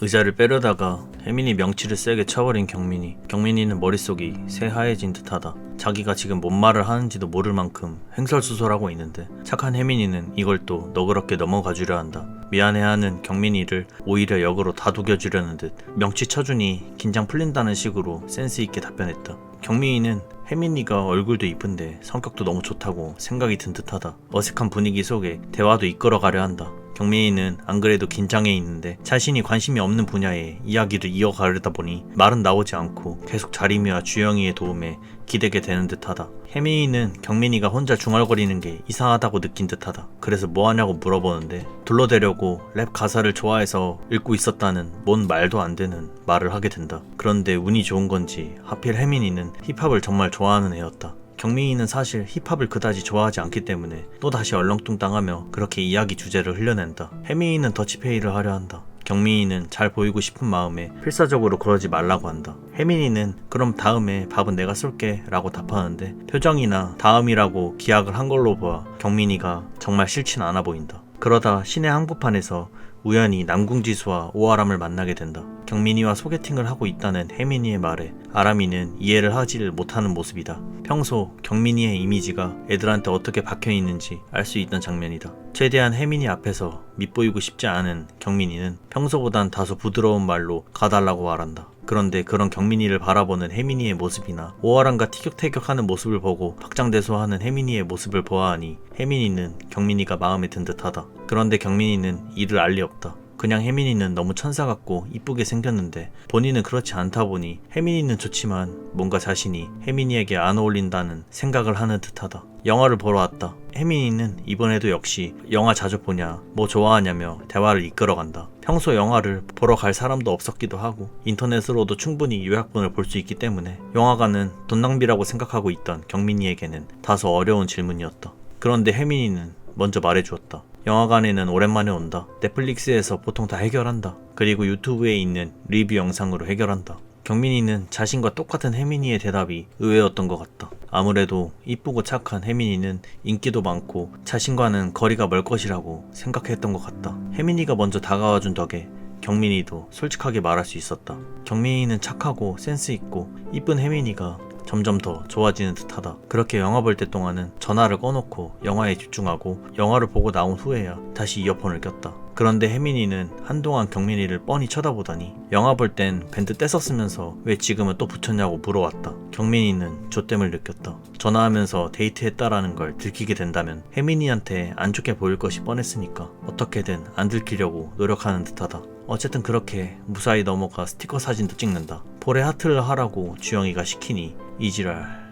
의자를 빼려다가 혜민이 명치를 세게 쳐버린 경민이는 머릿속이 새하얘진 듯하다. 자기가 지금 뭔 말을 하는지도 모를 만큼 횡설수설하고 있는데 착한 혜민이는 이걸 또 너그럽게 넘어가주려 한다. 미안해하는 경민이를 오히려 역으로 다독여주려는 듯 명치 쳐주니 긴장 풀린다는 식으로 센스있게 답변했다. 경민이는 혜민이가 얼굴도 이쁜데 성격도 너무 좋다고 생각이 든 듯하다. 어색한 분위기 속에 대화도 이끌어가려 한다. 경민이는 안 그래도 긴장해 있는데 자신이 관심이 없는 분야에 이야기를 이어가려다 보니 말은 나오지 않고 계속 자림이와 주영이의 도움에 기대게 되는 듯하다. 혜민이는 경민이가 혼자 중얼거리는 게 이상하다고 느낀 듯하다. 그래서 뭐하냐고 물어보는데 둘러대려고 랩 가사를 좋아해서 읽고 있었다는 뭔 말도 안 되는 말을 하게 된다. 그런데 운이 좋은 건지 하필 혜민이는 힙합을 정말 좋아하는 애였다. 경민이는 사실 힙합을 그다지 좋아하지 않기 때문에 또다시 얼렁뚱땅하며 그렇게 이야기 주제를 흘려낸다. 혜민이는 더치페이를 하려 한다. 경민이는 잘 보이고 싶은 마음에 필사적으로 그러지 말라고 한다. 혜민이는 그럼 다음에 밥은 내가 쏠게 라고 답하는데 표정이나 다음이라고 기약을 한 걸로 보아 경민이가 정말 싫진 않아 보인다. 그러다 시내 한복판에서 우연히 남궁지수와 오아람을 만나게 된다. 경민이와 소개팅을 하고 있다는 혜민이의 말에 아람이는 이해를 하지를 못하는 모습이다. 평소 경민이의 이미지가 애들한테 어떻게 박혀있는지 알 수 있던 장면이다. 최대한 혜민이 앞에서 밉보이고 싶지 않은 경민이는 평소보단 다소 부드러운 말로 가달라고 말한다. 그런데 그런 경민이를 바라보는 혜민이의 모습이나 오아람과 티격태격하는 모습을 보고 확장대소하는 혜민이의 모습을 보아하니 혜민이는 경민이가 마음에 든 듯하다. 그런데 경민이는 이를 알 리 없다. 그냥 혜민이는 너무 천사 같고 이쁘게 생겼는데 본인은 그렇지 않다 보니 혜민이는 좋지만 뭔가 자신이 혜민이에게 안 어울린다는 생각을 하는 듯하다. 영화를 보러 왔다. 혜민이는 이번에도 역시 영화 자주 보냐, 뭐 좋아하냐며 대화를 이끌어간다. 평소 영화를 보러 갈 사람도 없었기도 하고 인터넷으로도 충분히 요약본을 볼 수 있기 때문에 영화관은 돈 낭비라고 생각하고 있던 경민이에게는 다소 어려운 질문이었다. 그런데 혜민이는 먼저 말해주었다. 영화관에는 오랜만에 온다. 넷플릭스에서 보통 다 해결한다. 그리고 유튜브에 있는 리뷰 영상으로 해결한다. 경민이는 자신과 똑같은 혜민이의 대답이 의외였던 것 같다. 아무래도 이쁘고 착한 혜민이는 인기도 많고 자신과는 거리가 멀 것이라고 생각했던 것 같다. 혜민이가 먼저 다가와준 덕에 경민이도 솔직하게 말할 수 있었다. 경민이는 착하고 센스 있고 이쁜 혜민이가 점점 더 좋아지는 듯하다. 그렇게 영화 볼 때 동안은 전화를 꺼놓고 영화에 집중하고 영화를 보고 나온 후에야 다시 이어폰을 꼈다. 그런데 혜민이는 한동안 경민이를 뻔히 쳐다보더니 영화 볼 땐 밴드 뗐었으면서 왜 지금은 또 붙였냐고 물어왔다. 경민이는 조땜을 느꼈다. 전화하면서 데이트했다라는 걸 들키게 된다면 혜민이한테 안 좋게 보일 것이 뻔했으니까 어떻게든 안 들키려고 노력하는 듯하다. 어쨌든 그렇게 무사히 넘어가 스티커 사진도 찍는다. 볼에 하트를 하라고 주영이가 시키니 이지랄.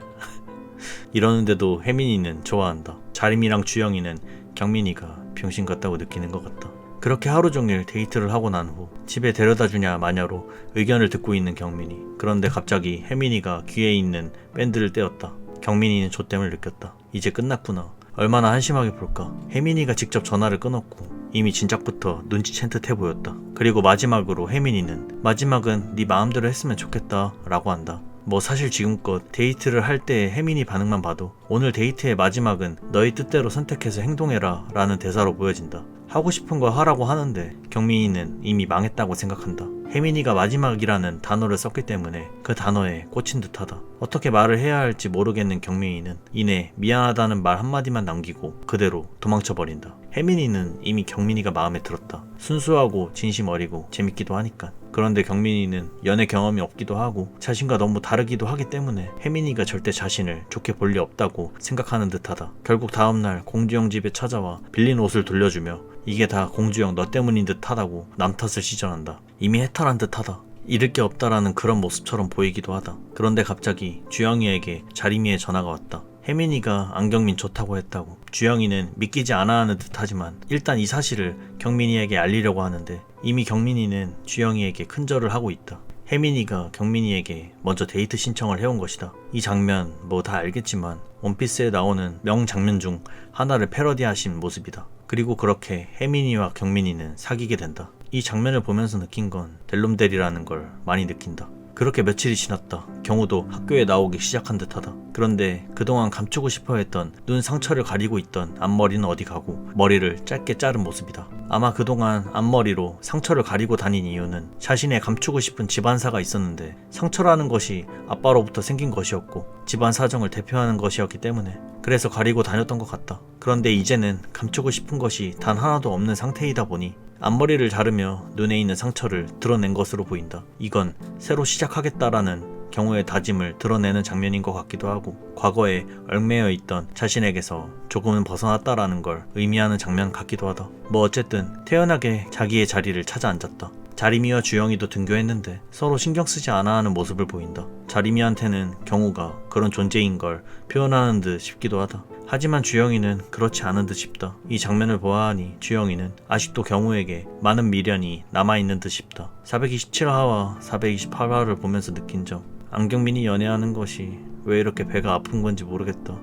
이러는데도 혜민이는 좋아한다. 자림이랑 주영이는 경민이가 병신 같다고 느끼는 것 같다. 그렇게 하루 종일 데이트를 하고 난 후 집에 데려다 주냐 마냐로 의견을 듣고 있는 경민이. 그런데 갑자기 혜민이가 귀에 있는 밴드를 떼었다. 경민이는 조땜을 느꼈다. 이제 끝났구나. 얼마나 한심하게 볼까. 혜민이가 직접 전화를 끊었고 이미 진작부터 눈치챈 듯해 보였다. 그리고 마지막으로 혜민이는 마지막은 네 마음대로 했으면 좋겠다 라고 한다. 뭐 사실 지금껏 데이트를 할 때의 혜민이 반응만 봐도 오늘 데이트의 마지막은 너의 뜻대로 선택해서 행동해라 라는 대사로 보여진다. 하고 싶은 거 하라고 하는데 경민이는 이미 망했다고 생각한다. 혜민이가 마지막이라는 단어를 썼기 때문에 그 단어에 꽂힌 듯하다. 어떻게 말을 해야 할지 모르겠는 경민이는 이내 미안하다는 말 한마디만 남기고 그대로 도망쳐버린다. 혜민이는 이미 경민이가 마음에 들었다. 순수하고 진심 어리고 재밌기도 하니까. 그런데 경민이는 연애 경험이 없기도 하고 자신과 너무 다르기도 하기 때문에 혜민이가 절대 자신을 좋게 볼 리 없다고 생각하는 듯하다. 결국 다음날 공주영 집에 찾아와 빌린 옷을 돌려주며 이게 다 공주영 너 때문인 듯하다고 남 탓을 시전한다. 이미 해탈한 듯하다. 잃을 게 없다라는 그런 모습처럼 보이기도 하다. 그런데 갑자기 주영이에게 자림이의 전화가 왔다. 혜민이가 안경민 좋다고 했다고. 주영이는 믿기지 않아 하는 듯 하지만 일단 이 사실을 경민이에게 알리려고 하는데 이미 경민이는 주영이에게 큰절을 하고 있다. 혜민이가 경민이에게 먼저 데이트 신청을 해온 것이다. 이 장면 뭐 다 알겠지만 원피스에 나오는 명장면 중 하나를 패러디하신 모습이다. 그리고 그렇게 혜민이와 경민이는 사귀게 된다. 이 장면을 보면서 느낀 건 델롬델이라는 걸 많이 느낀다. 그렇게 며칠이 지났다. 경우도 학교에 나오기 시작한 듯하다. 그런데 그동안 감추고 싶어 했던 눈 상처를 가리고 있던 앞머리는 어디 가고 머리를 짧게 자른 모습이다. 아마 그동안 앞머리로 상처를 가리고 다닌 이유는 자신의 감추고 싶은 집안사가 있었는데 상처라는 것이 아빠로부터 생긴 것이었고 집안 사정을 대표하는 것이었기 때문에 그래서 가리고 다녔던 것 같다. 그런데 이제는 감추고 싶은 것이 단 하나도 없는 상태이다 보니 앞머리를 자르며 눈에 있는 상처를 드러낸 것으로 보인다. 이건 새로 시작하겠다라는 경우의 다짐을 드러내는 장면인 것 같기도 하고 과거에 얽매여 있던 자신에게서 조금은 벗어났다라는 걸 의미하는 장면 같기도 하다. 뭐 어쨌든 태연하게 자기의 자리를 찾아 앉았다. 자리미와 주영이도 등교했는데 서로 신경 쓰지 않아 하는 모습을 보인다. 자리미한테는 경우가 그런 존재인 걸 표현하는 듯 싶기도 하다. 하지만 주영이는 그렇지 않은 듯 싶다. 이 장면을 보아하니 주영이는 아직도 경우에게 많은 미련이 남아있는 듯 싶다. 427화와 428화를 보면서 느낀 점, 안경민이 연애하는 것이 왜 이렇게 배가 아픈 건지 모르겠다.